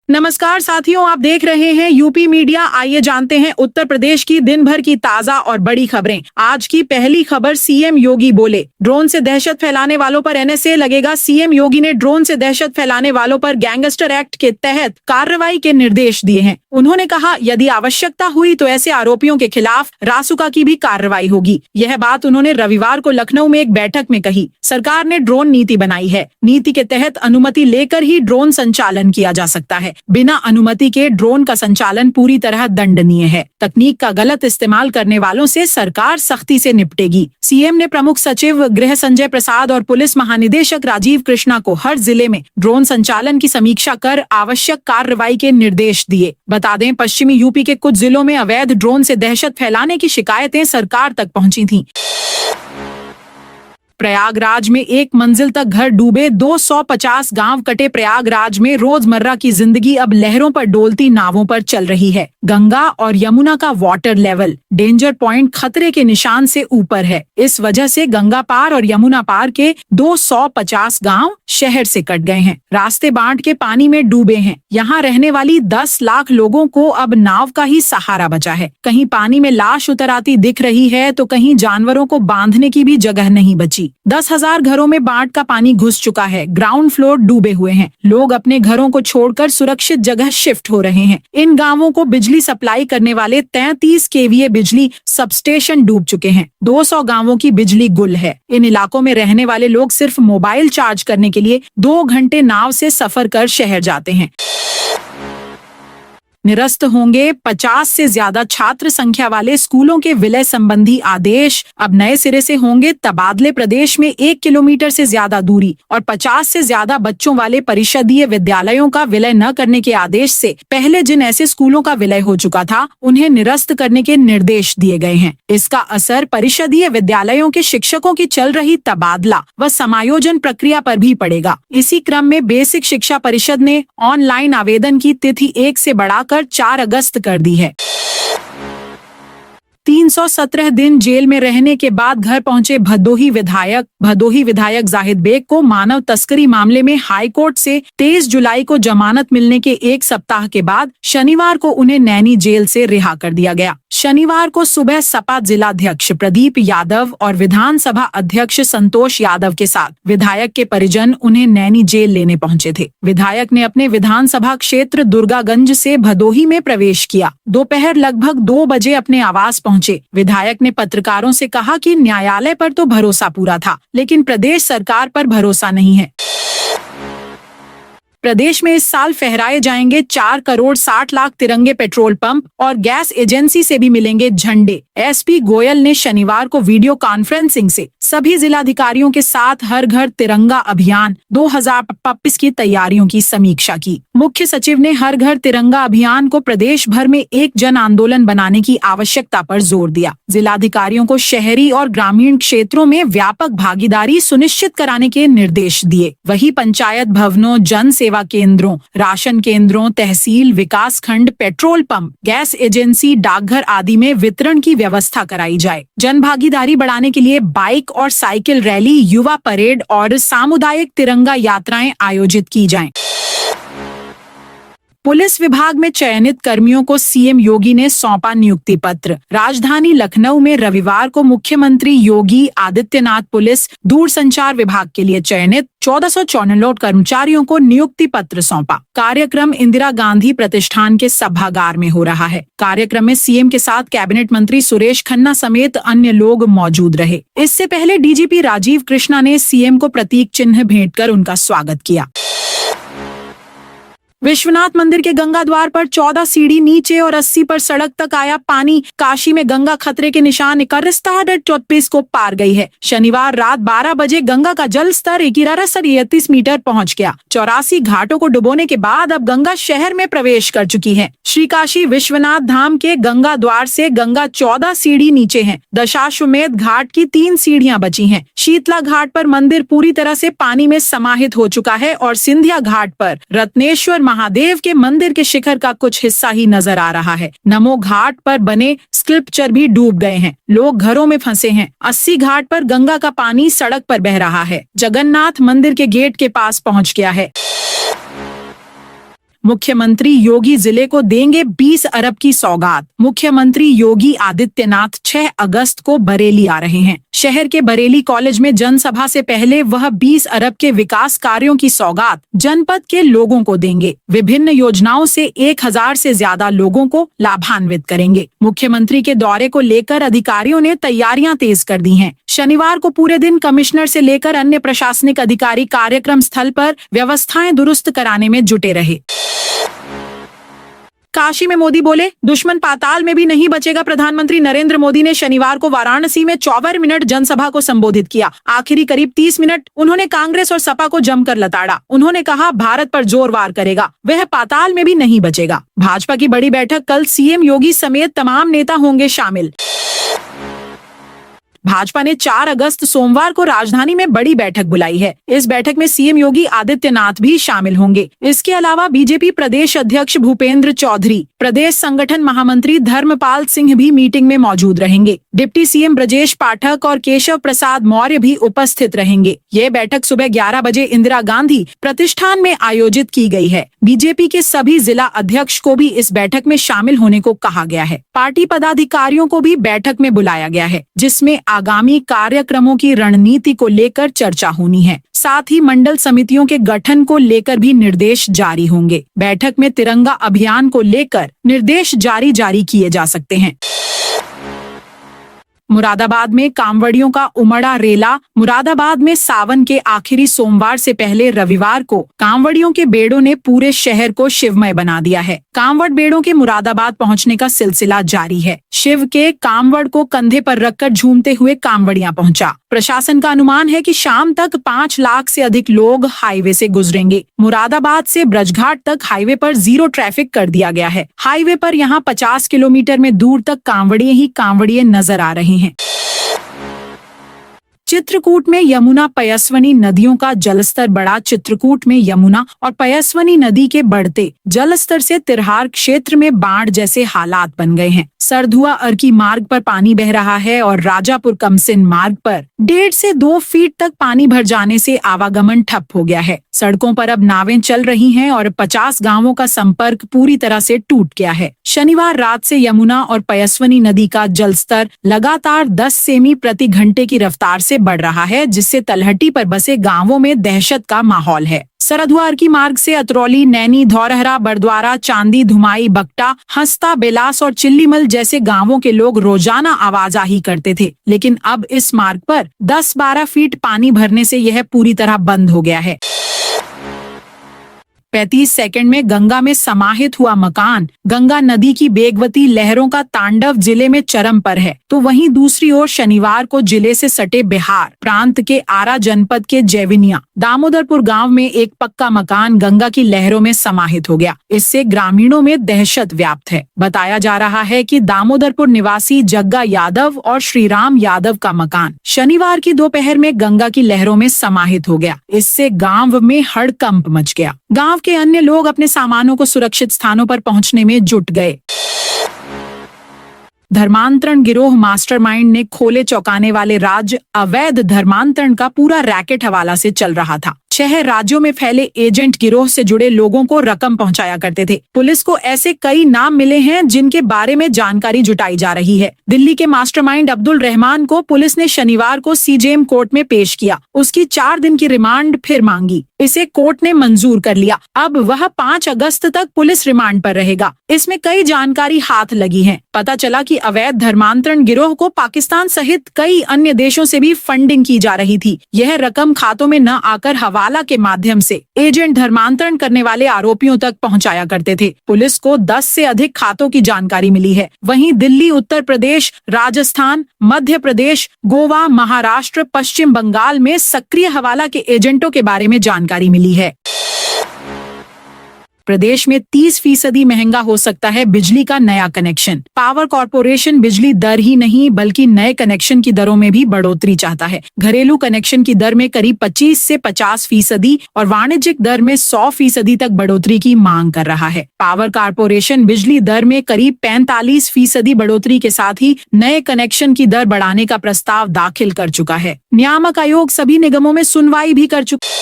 नमस्कार साथियों, आप देख रहे हैं यूपी मीडिया। आइए जानते हैं उत्तर प्रदेश की दिन भर की ताजा और बड़ी खबरें। आज की पहली खबर, सीएम योगी बोले ड्रोन से दहशत फैलाने वालों पर एनएसए लगेगा। सीएम योगी ने ड्रोन से दहशत फैलाने वालों पर गैंगस्टर एक्ट के तहत कार्रवाई के निर्देश दिए हैं। उन्होंने कहा, यदि आवश्यकता हुई तो ऐसे आरोपियों के खिलाफ रासुका की भी कार्रवाई होगी। यह बात उन्होंने रविवार को लखनऊ में एक बैठक में कही। सरकार ने ड्रोन नीति बनाई है। नीति के तहत अनुमति लेकर ही ड्रोन संचालन किया जा सकता है। बिना अनुमति के ड्रोन का संचालन पूरी तरह दंडनीय है। तकनीक का गलत इस्तेमाल करने वालों से सरकार सख्ती से निपटेगी। सीएम ने प्रमुख सचिव गृह संजय प्रसाद और पुलिस महानिदेशक राजीव कृष्णा को हर जिले में ड्रोन संचालन की समीक्षा कर आवश्यक कार्रवाई के निर्देश दिए। बता दें, पश्चिमी यूपी के कुछ जिलों में अवैध ड्रोन से दहशत फैलाने की शिकायतें सरकार तक पहुंची थीं। प्रयागराज में एक मंजिल तक घर डूबे, 250 गांव कटे। प्रयागराज में रोजमर्रा की जिंदगी अब लहरों पर डोलती नावों पर चल रही है। गंगा और यमुना का वाटर लेवल डेंजर पॉइंट खतरे के निशान से ऊपर है। इस वजह से गंगा पार और यमुना पार के 250 गांव शहर से कट गए हैं। रास्ते बांट के पानी में डूबे हैं। यहाँ रहने वाली 10 लाख लोगों को अब नाव का ही सहारा बचा है। कहीं पानी में लाश उतर आती दिख रही है तो कहीं जानवरों को बांधने की भी जगह नहीं बची। 10,000 घरों में बाढ़ का पानी घुस चुका है। ग्राउंड फ्लोर डूबे हुए हैं। लोग अपने घरों को छोड़कर सुरक्षित जगह शिफ्ट हो रहे हैं। इन गांवों को बिजली सप्लाई करने वाले 33 केवीए बिजली सबस्टेशन डूब चुके हैं। 200 गांवों की बिजली गुल है। इन इलाकों में रहने वाले लोग सिर्फ मोबाइल चार्ज करने के लिए 2 घंटे नाव से सफर कर शहर जाते हैं। निरस्त होंगे 50 से ज्यादा छात्र संख्या वाले स्कूलों के विलय संबंधी आदेश। अब नए सिरे से होंगे तबादले। प्रदेश में 1 किलोमीटर से ज्यादा दूरी और 50 से ज्यादा बच्चों वाले परिषदीय विद्यालयों का विलय न करने के आदेश से पहले जिन ऐसे स्कूलों का विलय हो चुका था उन्हें निरस्त करने के निर्देश दिए गए हैं। इसका असर परिषदीय विद्यालयों के शिक्षकों की चल रही तबादला व समायोजन प्रक्रिया पर भी पड़ेगा। इसी क्रम में बेसिक शिक्षा परिषद ने ऑनलाइन आवेदन की तिथि 1 से बढ़ाकर 4 अगस्त कर दी है। 317 दिन जेल में रहने के बाद घर पहुंचे भदोही विधायक जाहिद बेग को मानव तस्करी मामले में हाई कोर्ट से 23 जुलाई को जमानत मिलने के 1 सप्ताह के बाद शनिवार को उन्हें नैनी जेल से रिहा कर दिया गया। शनिवार को सुबह सपा जिलाध्यक्ष प्रदीप यादव और विधानसभा अध्यक्ष संतोष यादव के साथ विधायक के परिजन उन्हें नैनी जेल लेने पहुंचे थे। विधायक ने अपने विधानसभा क्षेत्र दुर्गागंज से भदोही में प्रवेश किया। दोपहर लगभग 2 बजे अपने आवास पहुंचे। विधायक ने पत्रकारों से कहा कि न्यायालय पर तो भरोसा पूरा था, लेकिन प्रदेश सरकार पर भरोसा नहीं है। प्रदेश में इस साल फहराए जाएंगे 4 करोड़ 60 लाख तिरंगे। पेट्रोल पंप और गैस एजेंसी से भी मिलेंगे झंडे। एसपी गोयल ने शनिवार को वीडियो कॉन्फ्रेंसिंग से सभी जिलाधिकारियों के साथ हर घर तिरंगा अभियान 2025 की तैयारियों की समीक्षा की। मुख्य सचिव ने हर घर तिरंगा अभियान को प्रदेश भर में एक जन आंदोलन बनाने की आवश्यकता पर जोर दिया। जिलाधिकारियों को शहरी और ग्रामीण क्षेत्रों में व्यापक भागीदारी सुनिश्चित कराने के निर्देश दिए। वहीं पंचायत भवनों, जन सेवा केंद्रों, राशन केंद्रों, तहसील, विकास खंड, पेट्रोल पंप, गैस एजेंसी, डाकघर आदि में वितरण की व्यवस्था कराई जाए। जन भागीदारी बढ़ाने के लिए बाइक और साइकिल रैली, युवा परेड और सामुदायिक तिरंगा यात्राएं आयोजित की जाएं। पुलिस विभाग में चयनित कर्मियों को सीएम योगी ने सौंपा नियुक्ति पत्र। राजधानी लखनऊ में रविवार को मुख्यमंत्री योगी आदित्यनाथ पुलिस दूरसंचार विभाग के लिए चयनित 1454 कर्मचारियों को नियुक्ति पत्र सौंपा। कार्यक्रम इंदिरा गांधी प्रतिष्ठान के सभागार में हो रहा है। कार्यक्रम में सीएम के साथ कैबिनेट मंत्री सुरेश खन्ना समेत अन्य लोग मौजूद रहे। इससे पहले डीजीपी राजीव कृष्णा ने सीएम को प्रतीक चिन्ह भेंट कर उनका स्वागत किया। विश्वनाथ मंदिर के गंगा द्वार पर 14 सीढ़ी नीचे और 80 पर सड़क तक आया पानी। काशी में गंगा खतरे के निशान 31.34 को पार गई है। शनिवार रात 12 बजे गंगा का जल स्तर 1133 मीटर पहुंच गया। 84 घाटों को डुबोने के बाद अब गंगा शहर में प्रवेश कर चुकी है। श्री काशी विश्वनाथ धाम के गंगा द्वार से गंगा 14 सीढ़ी नीचे है। दशाश्वमेध घाट की 3 सीढ़ियां बची हैं। शीतला घाट पर मंदिर पूरी तरह से पानी में समाहित हो चुका है और सिंधिया घाट पर रत्नेश्वर महादेव के मंदिर के शिखर का कुछ हिस्सा ही नजर आ रहा है। नमो घाट पर बने स्कल्पचर भी डूब गए हैं। लोग घरों में फंसे हैं। 80 घाट पर गंगा का पानी सड़क पर बह रहा है। जगन्नाथ मंदिर के गेट के पास पहुंच गया है। मुख्यमंत्री योगी जिले को देंगे 20 अरब की सौगात। मुख्यमंत्री योगी आदित्यनाथ 6 अगस्त को बरेली आ रहे हैं। शहर के बरेली कॉलेज में जनसभा से पहले वह 20 अरब के विकास कार्यों की सौगात जनपद के लोगों को देंगे। विभिन्न योजनाओं से 1000 से ज्यादा लोगों को लाभान्वित करेंगे। मुख्यमंत्री के दौरे को लेकर अधिकारियों ने तैयारियां तेज कर दी हैं। शनिवार को पूरे दिन कमिश्नर से लेकर अन्य प्रशासनिक अधिकारी कार्यक्रम स्थल पर व्यवस्थाएं दुरुस्त कराने में जुटे रहे। काशी में मोदी बोले, दुश्मन पाताल में भी नहीं बचेगा। प्रधानमंत्री नरेंद्र मोदी ने शनिवार को वाराणसी में 54 मिनट जनसभा को संबोधित किया। आखिरी करीब 30 मिनट उन्होंने कांग्रेस और सपा को जमकर लताड़ा। उन्होंने कहा, भारत पर जोर वार करेगा, वह पाताल में भी नहीं बचेगा। भाजपा की बड़ी बैठक कल सीएम योगी समेत तमाम नेता होंगे शामिल। भाजपा ने 4 अगस्त सोमवार को राजधानी में बड़ी बैठक बुलाई है। इस बैठक में सीएम योगी आदित्यनाथ भी शामिल होंगे। इसके अलावा बीजेपी प्रदेश अध्यक्ष भूपेंद्र चौधरी, प्रदेश संगठन महामंत्री धर्मपाल सिंह भी मीटिंग में मौजूद रहेंगे। डिप्टी सीएम ब्रजेश पाठक और केशव प्रसाद मौर्य भी उपस्थित रहेंगे। ये बैठक सुबह 11 बजे इंदिरा गांधी प्रतिष्ठान में आयोजित की गई है। बीजेपी के सभी जिला अध्यक्ष को भी इस बैठक में शामिल होने को कहा गया है। पार्टी पदाधिकारियों को भी बैठक में बुलाया गया है, जिसमें आगामी कार्यक्रमों की रणनीति को लेकर चर्चा होनी है। साथ ही मंडल समितियों के गठन को लेकर भी निर्देश जारी होंगे। बैठक में तिरंगा अभियान को लेकर निर्देश जारी किए जा सकते हैं। मुरादाबाद में कांवड़ियों का उमड़ा रेला। मुरादाबाद में सावन के आखिरी सोमवार से पहले रविवार को कांवड़ियों के बेड़ों ने पूरे शहर को शिवमय बना दिया है। कांवड़ बेड़ों के मुरादाबाद पहुंचने का सिलसिला जारी है। शिव के कांवड़ को कंधे पर रखकर झूमते हुए कांवड़ियां पहुंचा। प्रशासन का अनुमान है कि शाम तक 5 लाख से अधिक लोग हाईवे से गुजरेंगे। मुरादाबाद से ब्रजघाट तक हाईवे पर 0 ट्रैफिक कर दिया गया है। हाईवे पर यहां 50 किलोमीटर में दूर तक कांवड़िए ही कांवड़िए नजर आ रहे हैं। चित्रकूट में यमुना पयस्वनी नदियों का जलस्तर बढ़ा। चित्रकूट में यमुना और पयस्वनी नदी के बढ़ते जलस्तर से तिरहार क्षेत्र में बाढ़ जैसे हालात बन गए हैं। सरधुआ अर्की मार्ग पर पानी बह रहा है और राजापुर कमसिन मार्ग पर 1.5 से 2 फीट तक पानी भर जाने से आवागमन ठप हो गया है। सड़कों पर अब नावें चल रही हैं और 50 गांवों का संपर्क पूरी तरह से टूट गया है। शनिवार रात से यमुना और पयस्वनी नदी का जलस्तर लगातार 10 सेमी प्रति घंटे की रफ्तार से बढ़ रहा है, जिससे तलहटी पर बसे गांवों में दहशत का माहौल है। सरधुआ अर्की मार्ग से अतरौली, नैनी, धौरहरा, बरद्वारा, चांदी, धुमाई, बकटा, हंसता, बेलास और चिल्लीमल जैसे गांवों के लोग रोजाना आवाजाही करते थे, लेकिन अब इस मार्ग पर 10-12 फीट पानी भरने से यह पूरी तरह बंद हो गया है। 35 सेकंड में गंगा में समाहित हुआ मकान। गंगा नदी की बेगवती लहरों का तांडव जिले में चरम पर है, तो वहीं दूसरी ओर शनिवार को जिले से सटे बिहार प्रांत के आरा जनपद के जैविनिया दामोदरपुर गांव में एक पक्का मकान गंगा की लहरों में समाहित हो गया। इससे ग्रामीणों में दहशत व्याप्त है। बताया जा रहा है कि दामोदरपुर निवासी जग्गा यादव और श्रीराम यादव का मकान शनिवार की दोपहर में गंगा की लहरों में समाहित हो गया। इससे गांव में हड़कंप मच गया। गांव के अन्य लोग अपने सामानों को सुरक्षित स्थानों पर पहुंचने में जुट गए। धर्मांतरण गिरोह मास्टरमाइंड ने खोले चौंकाने वाले राज। अवैध धर्मांतरण का पूरा रैकेट हवाला से चल रहा था। 6 राज्यों में फैले एजेंट गिरोह से जुड़े लोगों को रकम पहुंचाया करते थे। पुलिस को ऐसे कई नाम मिले हैं जिनके बारे में जानकारी जुटाई जा रही है। दिल्ली के मास्टरमाइंड अब्दुल रहमान को पुलिस ने शनिवार को सीजेएम कोर्ट में पेश किया। उसकी 4 दिन की रिमांड फिर मांगी। इसे कोर्ट ने मंजूर कर लिया। अब वह 5 अगस्त तक पुलिस रिमांड पर रहेगा। इसमें कई जानकारी हाथ लगी है। पता चला कि अवैध धर्मांतरण गिरोह को पाकिस्तान सहित कई अन्य देशों से भी फंडिंग की जा रही थी। यह रकम खातों में न आकर हवाला के माध्यम से एजेंट धर्मांतरण करने वाले आरोपियों तक पहुंचाया करते थे। पुलिस को 10 से अधिक खातों की जानकारी मिली है। वहीं दिल्ली, उत्तर प्रदेश, राजस्थान, मध्य प्रदेश, गोवा, महाराष्ट्र, पश्चिम बंगाल में सक्रिय हवाला के एजेंटों के बारे में जानकारी मिली है। प्रदेश में 30% महंगा हो सकता है बिजली का नया कनेक्शन। पावर कॉर्पोरेशन बिजली दर ही नहीं बल्कि नए कनेक्शन की दरों में भी बढ़ोतरी चाहता है। घरेलू कनेक्शन की दर में करीब 25 से 50% और वाणिज्यिक दर में 100% तक बढ़ोतरी की मांग कर रहा है। पावर कॉर्पोरेशन बिजली दर में करीब 45% बढ़ोतरी के साथ ही नए कनेक्शन की दर बढ़ाने का प्रस्ताव दाखिल कर चुका है। नियामक आयोग सभी निगमों में सुनवाई भी कर चुका।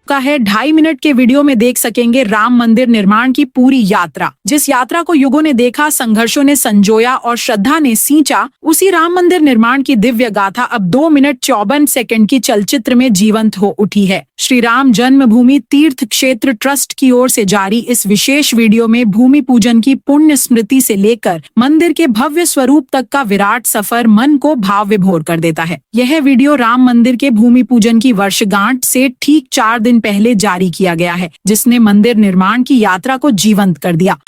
का है। 2.5 मिनट के वीडियो में देख सकेंगे राम मंदिर निर्माण की पूरी यात्रा। जिस यात्रा को युगों ने देखा, संघर्षों ने संजोया और श्रद्धा ने सींचा, उसी राम मंदिर निर्माण की दिव्य गाथा अब 2 मिनट 54 सेकंड की चलचित्र में जीवंत हो उठी है। श्री राम जन्मभूमि तीर्थ क्षेत्र ट्रस्ट की ओर से जारी इस विशेष वीडियो में भूमि पूजन की पुण्य स्मृति से लेकर मंदिर के भव्य स्वरूप तक का विराट सफर मन को भाव विभोर कर देता है। यह वीडियो राम मंदिर के भूमि पूजन की वर्षगांठ से ठीक 4 दिन पहले जारी किया गया है, जिसने मंदिर निर्माण की यात्रा को जीवंत कर दिया।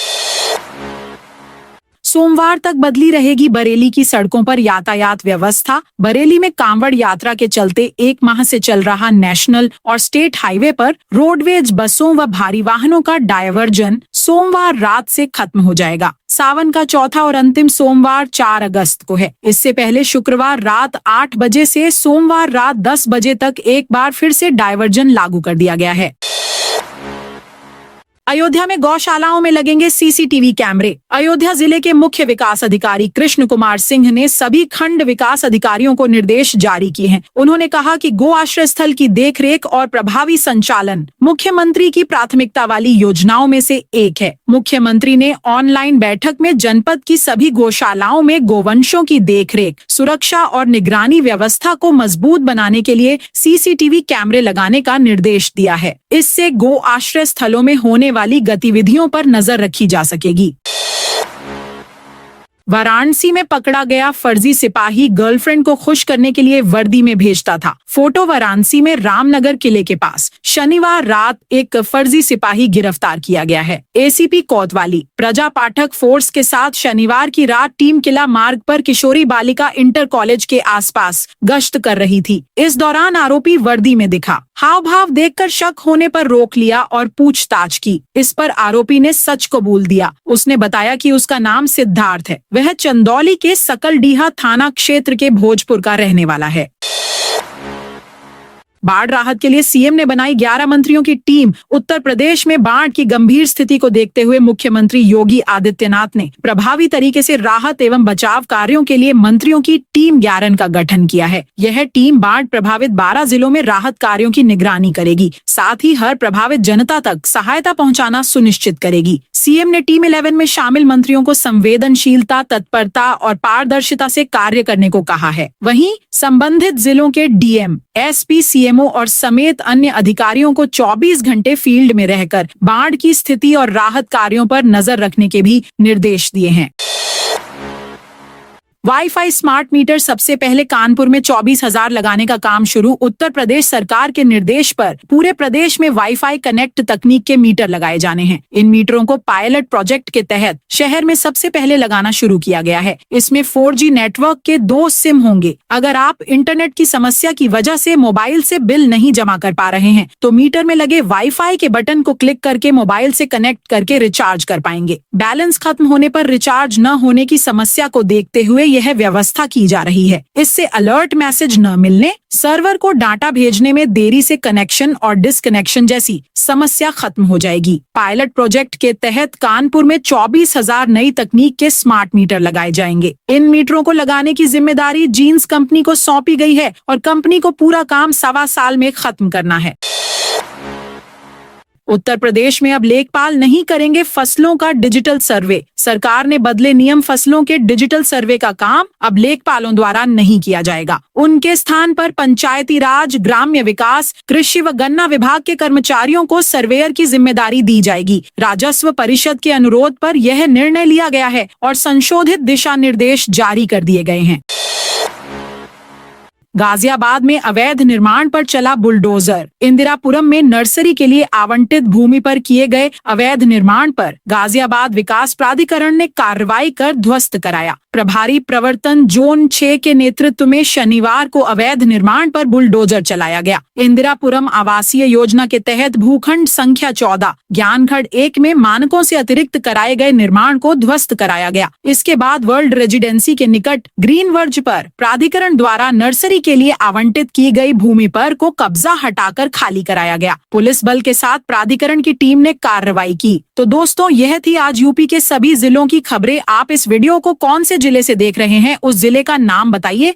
सोमवार तक बदली रहेगी बरेली की सड़कों पर यातायात व्यवस्था। बरेली में कांवड़ यात्रा के चलते 1 माह से चल रहा नेशनल और स्टेट हाईवे पर रोडवेज बसों व भारी वाहनों का डायवर्जन सोमवार रात से खत्म हो जाएगा। सावन का चौथा और अंतिम सोमवार 4 अगस्त को है। इससे पहले शुक्रवार रात 8 बजे से सोमवार रात 10 बजे तक एक बार फिर से डायवर्जन लागू कर दिया गया है। अयोध्या में गौशालाओं में लगेंगे सीसीटीवी कैमरे। अयोध्या जिले के मुख्य विकास अधिकारी कृष्ण कुमार सिंह ने सभी खंड विकास अधिकारियों को निर्देश जारी किए हैं। उन्होंने कहा कि गो आश्रय स्थल की देखरेख और प्रभावी संचालन मुख्यमंत्री की प्राथमिकता वाली योजनाओं में से एक है। मुख्यमंत्री ने ऑनलाइन बैठक में जनपद की सभी गौशालाओं में गोवंशों की देखरेख, सुरक्षा और निगरानी व्यवस्था को मजबूत बनाने के लिए सीसीटीवी कैमरे लगाने का निर्देश दिया है। इससे गो आश्रय स्थलों में होने वाली गतिविधियों पर नजर रखी जा सकेगी। वाराणसी में पकड़ा गया फर्जी सिपाही गर्लफ्रेंड को खुश करने के लिए वर्दी में भेजता था। फोटो वाराणसी में रामनगर किले के पास शनिवार रात एक फर्जी सिपाही गिरफ्तार किया गया है। एसीपी कोतवाली प्रजा पाठक फोर्स के साथ शनिवार की रात टीम किला मार्ग पर किशोरी बालिका इंटर कॉलेज के आसपास गश्त कर रही थी। इस दौरान आरोपी वर्दी में दिखा। हाव भाव देखकर शक होने पर रोक लिया और पूछताछ की। इस पर आरोपी ने सच कबूल दिया। उसने बताया कि उसका नाम सिद्धार्थ है। वह चंदौली के सकलडीहा थाना क्षेत्र के भोजपुर का रहने वाला है। बाढ़ राहत के लिए सीएम ने बनाई 11 मंत्रियों की टीम। उत्तर प्रदेश में बाढ़ की गंभीर स्थिति को देखते हुए मुख्यमंत्री योगी आदित्यनाथ ने प्रभावी तरीके से राहत एवं बचाव कार्यों के लिए मंत्रियों की टीम 11 का गठन किया है। यह टीम बाढ़ प्रभावित 12 जिलों में राहत कार्यों की निगरानी करेगी, साथ ही हर प्रभावित जनता तक सहायता पहुंचाना सुनिश्चित करेगी। सीएम ने टीम 11 में शामिल मंत्रियों को संवेदनशीलता, तत्परता और पारदर्शिता से कार्य करने को कहा है। वहीं संबंधित जिलों के डीएम, एसपी, सीएमओ और समेत अन्य अधिकारियों को 24 घंटे फील्ड में रहकर बाढ़ की स्थिति और राहत कार्यों पर नजर रखने के भी निर्देश दिए हैं। वाईफाई स्मार्ट मीटर सबसे पहले कानपुर में 24,000 लगाने का काम शुरू। उत्तर प्रदेश सरकार के निर्देश पर पूरे प्रदेश में वाईफाई कनेक्ट तकनीक के मीटर लगाए जाने हैं। इन मीटरों को पायलट प्रोजेक्ट के तहत शहर में सबसे पहले लगाना शुरू किया गया है। इसमें 4G नेटवर्क के 2 सिम होंगे। अगर आप इंटरनेट की समस्या की वजह से मोबाइल से बिल नहीं जमा कर पा रहे हैं तो मीटर में लगे वाईफाई के बटन को क्लिक करके मोबाइल से कनेक्ट करके रिचार्ज कर पाएंगे। बैलेंस खत्म होने पर रिचार्ज न होने की समस्या को देखते हुए यह व्यवस्था की जा रही है। इससे अलर्ट मैसेज न मिलने, सर्वर को डाटा भेजने में देरी से कनेक्शन और डिसकनेक्शन जैसी समस्या खत्म हो जाएगी। पायलट प्रोजेक्ट के तहत कानपुर में 24,000 नई तकनीक के स्मार्ट मीटर लगाए जाएंगे। इन मीटरों को लगाने की जिम्मेदारी जींस कंपनी को सौंपी गई है और कंपनी को पूरा काम 1.25 साल में खत्म करना है। उत्तर प्रदेश में अब लेखपाल नहीं करेंगे फसलों का डिजिटल सर्वे। सरकार ने बदले नियम। फसलों के डिजिटल सर्वे का काम अब लेखपालों द्वारा नहीं किया जाएगा। उनके स्थान पर पंचायती राज, ग्राम्य विकास, कृषि व गन्ना विभाग के कर्मचारियों को सर्वेयर की जिम्मेदारी दी जाएगी। राजस्व परिषद के अनुरोध पर यह निर्णय लिया गया है और संशोधित दिशा निर्देश जारी कर दिए गए हैं। गाजियाबाद में अवैध निर्माण पर चला बुलडोजर। इंदिरापुरम में नर्सरी के लिए आवंटित भूमि पर किए गए अवैध निर्माण पर गाजियाबाद विकास प्राधिकरण ने कार्रवाई कर ध्वस्त कराया। प्रभारी प्रवर्तन जोन 6 के नेतृत्व में शनिवार को अवैध निर्माण पर बुलडोजर चलाया गया। इंदिरापुरम आवासीय योजना के तहत भूखंड संख्या 14 ज्ञानगढ़ 1 में मानकों से अतिरिक्त कराए गए निर्माण को ध्वस्त कराया गया। इसके बाद वर्ल्ड रेजिडेंसी के निकट ग्रीन वर्ज पर प्राधिकरण द्वारा नर्सरी के लिए आवंटित की गई भूमि पर को कब्जा हटाकर खाली कराया गया। पुलिस बल के साथ प्राधिकरण की टीम ने कार्रवाई की। तो दोस्तों, यह थी आज यूपी के सभी जिलों की खबरें। आप इस वीडियो को कौन से जिले से देख रहे हैं, उस जिले का नाम बताइए।